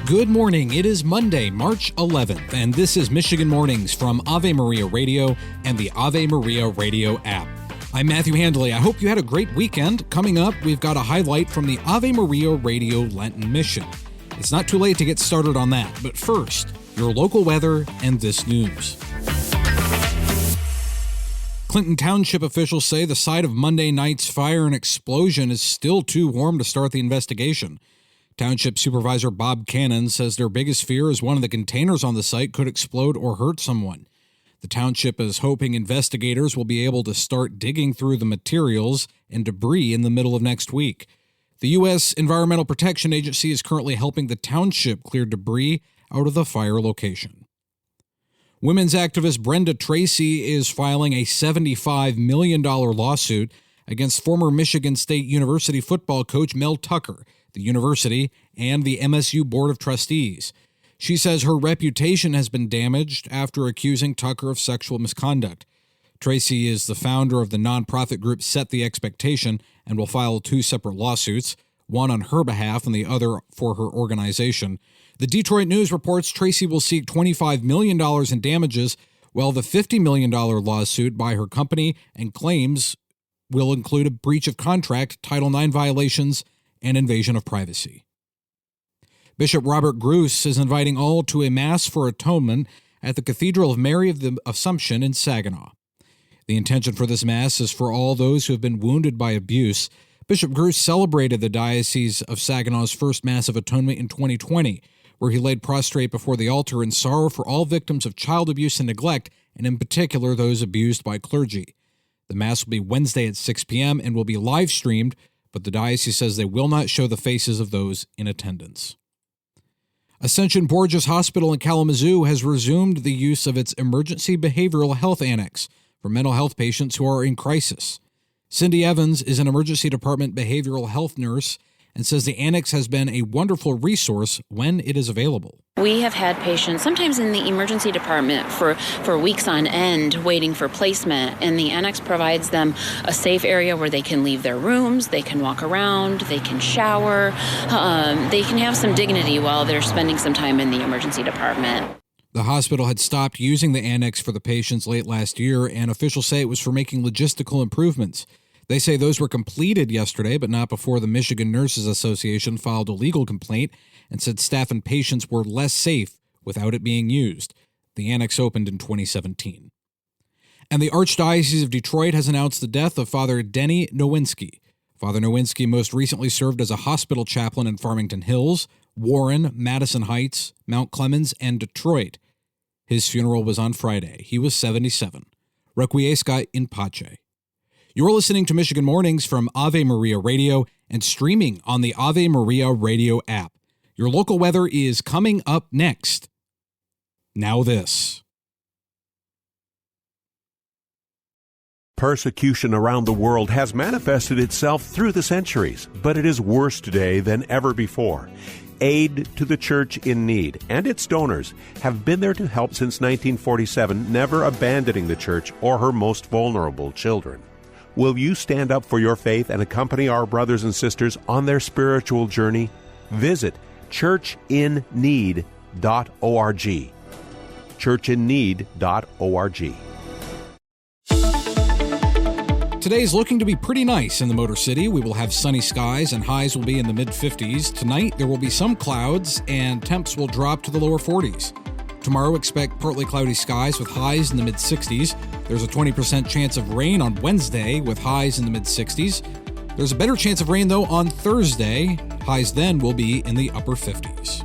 Good morning. It is Monday, March 11th, and this is Michigan Mornings from Ave Maria Radio and the Ave Maria Radio app. I'm Matthew Handley. I hope you had a great weekend. Coming up, we've got a highlight from the Ave Maria Radio Lenten mission. It's not too late to get started on that, but first, your local weather and this news. Clinton Township officials say the site of Monday night's fire and explosion is still too warm to start the investigation. Township Supervisor Bob Cannon says their biggest fear is one of the containers on the site could explode or hurt someone. The township is hoping investigators will be able to start digging through the materials and debris in the middle of next week. The U.S. Environmental Protection Agency is currently helping the township clear debris out of the fire location. Women's activist Brenda Tracy is filing a $75 million lawsuit against former Michigan State University football coach Mel Tucker, the university, and the MSU Board of Trustees. She says her reputation has been damaged after accusing Tucker of sexual misconduct. Tracy is the founder of the nonprofit group Set the Expectation and will file two separate lawsuits, one on her behalf and the other for her organization. The Detroit News reports Tracy will seek $25 million in damages, while the $50 million lawsuit by her company and claims will include a breach of contract, Title IX violations, and invasion of privacy. Bishop Robert Gruss is inviting all to a Mass for Atonement at the Cathedral of Mary of the Assumption in Saginaw. The intention for this Mass is for all those who have been wounded by abuse. Bishop Gruss celebrated the Diocese of Saginaw's first Mass of Atonement in 2020, where he laid prostrate before the altar in sorrow for all victims of child abuse and neglect, and in particular those abused by clergy. The Mass will be Wednesday at 6 p.m. and will be live-streamed, but the diocese says they will not show the faces of those in attendance. Ascension Borges Hospital in Kalamazoo has resumed the use of its Emergency Behavioral Health Annex for mental health patients who are in crisis. Cindy Evans is an emergency department behavioral health nurse and says the annex has been a wonderful resource when it is available. We have had patients sometimes in the emergency department for weeks on end waiting for placement, and the annex provides them a safe area where they can leave their rooms, they can walk around, they can shower, they can have some dignity while they're spending some time in the emergency department. The hospital had stopped using the annex for the patients late last year, and officials say it was for making logistical improvements. They say those were completed yesterday, but not before the Michigan Nurses Association filed a legal complaint and said staff and patients were less safe without it being used. The annex opened in 2017. And the Archdiocese of Detroit has announced the death of Father Denny Nowinski. Father Nowinski most recently served as a hospital chaplain in Farmington Hills, Warren, Madison Heights, Mount Clemens, and Detroit. His funeral was on Friday. He was 77. Requiescat in pace. You're listening to Michigan Mornings from Ave Maria Radio and streaming on the Ave Maria Radio app. Your local weather is coming up next. Now this. Persecution around the world has manifested itself through the centuries, but it is worse today than ever before. Aid to the Church in Need and its donors have been there to help since 1947, never abandoning the Church or her most vulnerable children. Will you stand up for your faith and accompany our brothers and sisters on their spiritual journey? Visit churchinneed.org. churchinneed.org. Today's looking to be pretty nice in the Motor City. We will have sunny skies and highs will be in the mid-50s. Tonight, there will be some clouds and temps will drop to the lower 40s. Tomorrow, expect partly cloudy skies with highs in the mid-60s. There's a 20% chance of rain on Wednesday with highs in the mid-60s. There's a better chance of rain, though, on Thursday. Highs then will be in the upper 50s.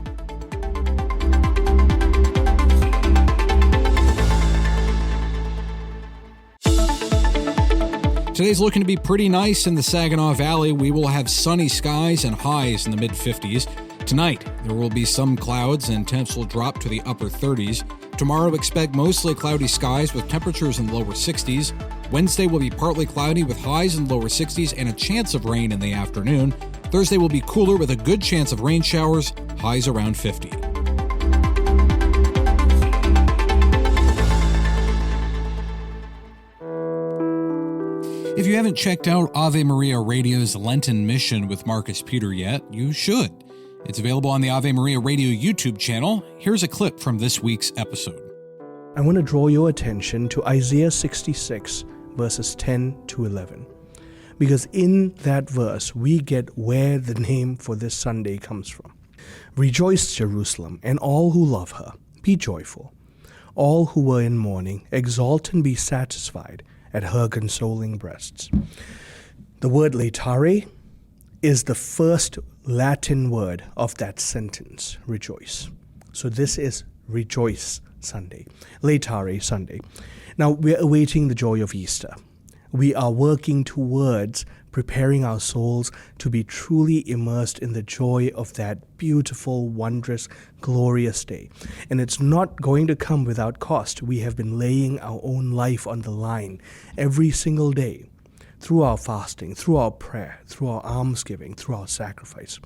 Today's looking to be pretty nice in the Saginaw Valley. We will have sunny skies and highs in the mid-50s. Tonight, there will be some clouds and temps will drop to the upper 30s. Tomorrow, expect mostly cloudy skies with temperatures in the lower 60s. Wednesday will be partly cloudy with highs in the lower 60s and a chance of rain in the afternoon. Thursday will be cooler with a good chance of rain showers, highs around 50. If you haven't checked out Ave Maria Radio's Lenten mission with Marcus Peter yet, you should. It's available on the Ave Maria Radio YouTube channel. Here's a clip from this week's episode. I want to draw your attention to Isaiah 66, verses 10 to 11. Because in that verse, we get where the name for this Sunday comes from. Rejoice, Jerusalem, and all who love her. Be joyful. All who were in mourning, exult and be satisfied at her consoling breasts. The word laetare is the first Latin word of that sentence, rejoice. So this is Rejoice Sunday, Laetare Sunday. Now we're awaiting the joy of Easter. We are working towards preparing our souls to be truly immersed in the joy of that beautiful, wondrous, glorious day. And it's not going to come without cost. We have been laying our own life on the line every single day through our fasting, through our prayer, through our almsgiving, through our sacrifice.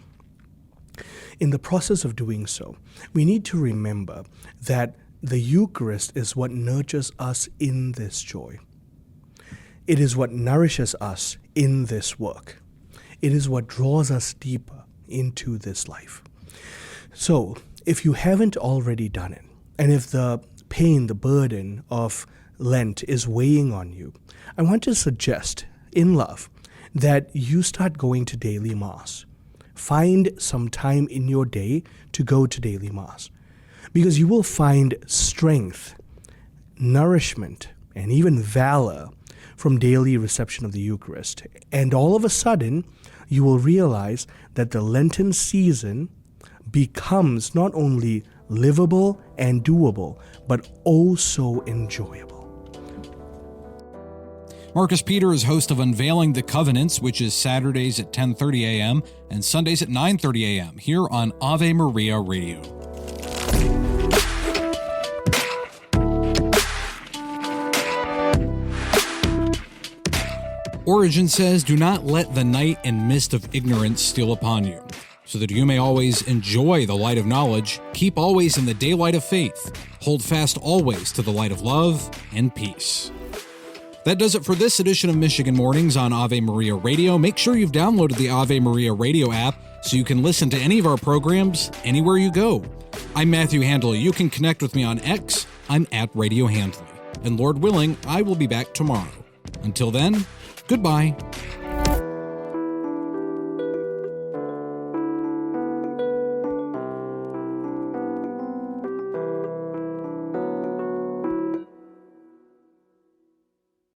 In the process of doing so, we need to remember that the Eucharist is what nurtures us in this joy. It is what nourishes us in this work. It is what draws us deeper into this life. So, if you haven't already done it, and if the pain, the burden of Lent is weighing on you, I want to suggest, in love, that you start going to daily Mass. Find some time in your day to go to daily Mass, because you will find strength, nourishment, and even valor from daily reception of the Eucharist. And all of a sudden, you will realize that the Lenten season becomes not only livable and doable, but also enjoyable. Marcus Peter is host of Unveiling the Covenants, which is Saturdays at 10:30 a.m. and Sundays at 9:30 a.m. here on Ave Maria Radio. Origin says, "Do not let the night and mist of ignorance steal upon you, so that you may always enjoy the light of knowledge. Keep always in the daylight of faith. Hold fast always to the light of love and peace." That does it for this edition of Michigan Mornings on Ave Maria Radio. Make sure you've downloaded the Ave Maria Radio app so you can listen to any of our programs anywhere you go. I'm Matthew Handley. You can connect with me on X. I'm at Radio Handley. And Lord willing, I will be back tomorrow. Until then, goodbye.